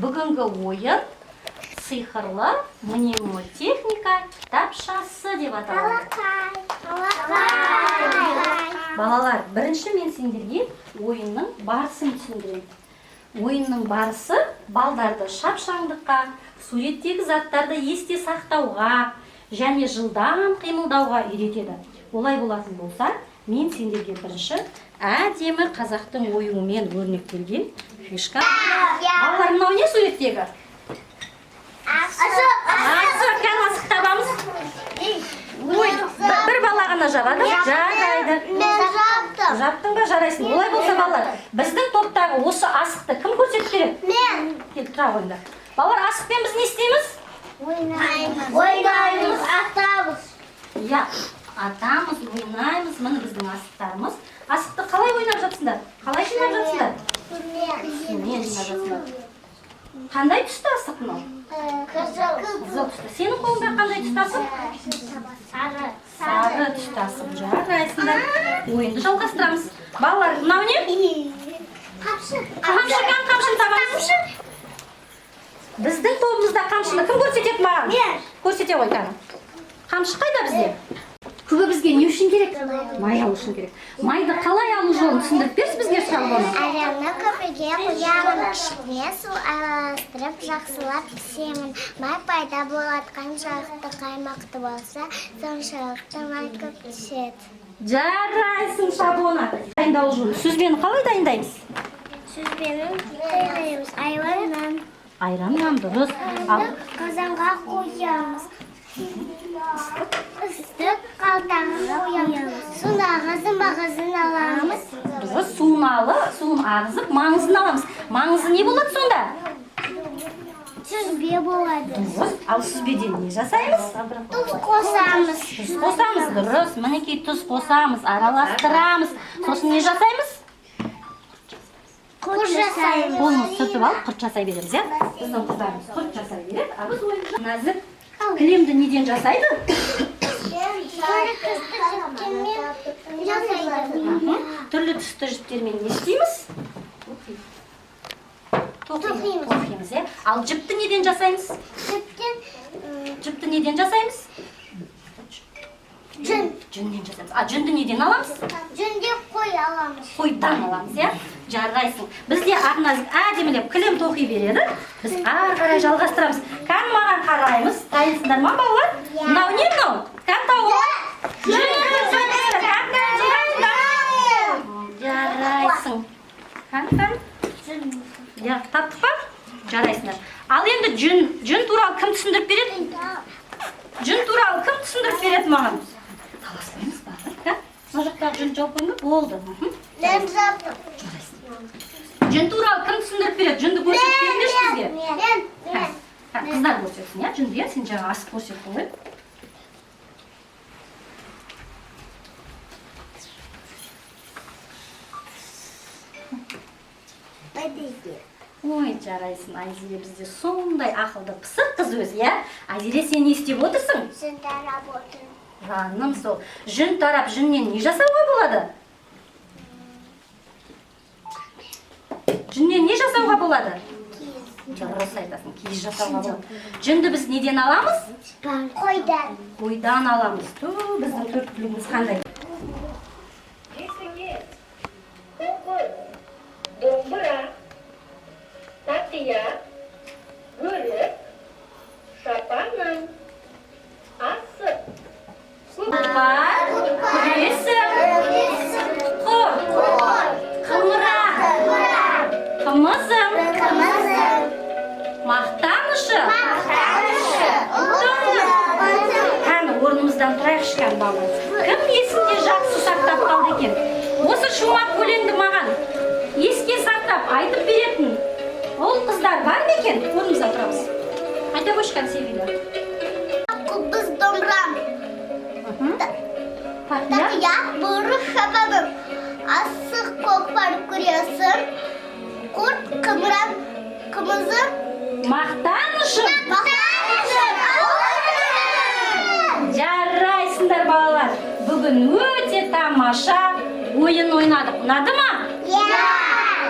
Бүгінгі ойын сиқырлы мнемотехника кітапшасы деп аталады. Балалар, бірінші мен сендерге ойынның барысын түсіндірейін. Ойынның барысы балдарды шапшаңдыққа, суреттегі заттарды есте сақтауға және жылдам қимылдауға үйретеді. Олай болатын болса, мен сендерге бірінші әдемі қазақтың оюымен өрнектелген фишка. Балалар, мынау не суреттегі? Асық, кән асық табамыз. Бір бала ғана жабады. Жарайды. Мен жаптым. Жаптың ба, жарайсың. Олай болса, балалар, біздің топтағы осы асықты кім көрсетіп береді? Мен. Келіп тұра қойыңдар. Балалар, асықпен біз не істейміз? Ойнаймыз, атамыз. Иә, атамыз, ойнаймыз. Міне біздің асықтарымыз. Асықты қалай ойнап жатсыңдар? Қалай жинап жатсыңдар? Сумен жинап жатсыңдар. Қандай түсті асық мынау? Қызыл түсті. Сенің қолыңда қандай түсті асық? Сары түсті асық. Жарайсыңдар. Ойынды жалғастырамыз. Балалар, мынау не? Қамшы табамыз. Біздің тобымызда қамшыны кім көрсетеді маған? Мен. Көрсете ғой кәні. Қамшы қайда бізде? Күбі бізге не үшін керек? Май алу үшін керек. Майды қалай алу жолын түсіндіріп берші бізге шалбаны. Арамны көпірге қоямын, ішіне су араластырып жақсылап пісемін. Май пайда болатқан жақты қаймақты болса, соншалықты май көп түседі. Жарайсың шаблона. Дайындалу жолы. Сүзбені қалай дайындаймыз? Сүзбені дайындаймыз айраннан. Айраннан дұрыс. Ал Қазанға қоямыз. Ыстық қалтаға қоямыз. Суын ағызын бағызын аламыз. дұрыс. Суын ағызып, маңызын аламыз. Маңызы не болады сонда? Сүзбе болады. Дұрыс. Ал сүзбеден не жасаймыз? Тұз қосамыз. Тұз қосамыз, дұрыс. Мінекей тұз қосамыз, араластырамыз. Сосын не жасаймыз? Құрт жасаймыз. Қолымыз сүртіп алып, құрт жасай береміз, иә? Біздің қыздарымыз құрт жасай береді, а біз ойыншы нәзік кілемді неден жасайды? Түрлі түсті жіптермен не істейміз? Тоқимыз, иә? Ал жіпті неден жасаймыз? Жіпті неден жасаймыз? Жүнден жасаймыз. А жүнді неден аламыз? Жүнде қой аламыз. Қойдан аламыз, иә? Жарайсың. Бізде Ақназик әдемілеп кілем тоқи береді. Біз ары қарай жалғастырамыз. Кән маған қараймыз. Дайынсыңдар ма, балалар? Мынау не мынау? Кән тауып? Жарайсың. Кән? Я, таптық па? Жарайсыңдар. Ал енді жүн туралы кім түсіндіріп береді? Жүн туралы кім түсіндіріп береді маған? Таласпаймыз балалар, кән? Мына жақтағы жүн жауып қойыңдар, болды. Мен жаптым. Жүн туралы кім түсіндіріп береді? Жүнді көрсетіп беріңдерші бізге. Мен. Қыздар көрсетсін, иә? Жүнді, иә? Сен жаңа асық көрсеттің ғой. Ой, жарайсың, Айзере бізде сондай ақылды пысық қыз өзі, иә? Айзере, сен не істеп отырсың? Жүн тарап отырмын. Жаным сол. Жүн тарап, жүннен не жасауға болады? Жүннен не жасауға болады? Дұрыс айтасың, киіз жасауға болады. Жүнді біз неден аламыз? Қойдан. Қойдан аламыз. Біздің төрткілігіміз қандай? Домбыра, тақия, бөрік, шапанның, асық, Бар, күресім, құр, қымыра, қымызым, мақтанышы, Кәні орнымыздан тұрайықшы кән балалар. Кім есінде жақсы сақтап қалды екен? Осы шумақ өлеңді маған еске сақтап айтып беретін ол қыздар бар ма екен? Орнымыздан тұрамыз. Айта қойшы кән Севида. Құбыз домбырам. Тақия, бұрық шапаным. Асық көкпар күресім. Құрт қымырам, қымызым. Мақтанышым. Жарайсыңдар балалар. Бүгін өте тамаша ойын ойнадық. Ұнады ма? Иә.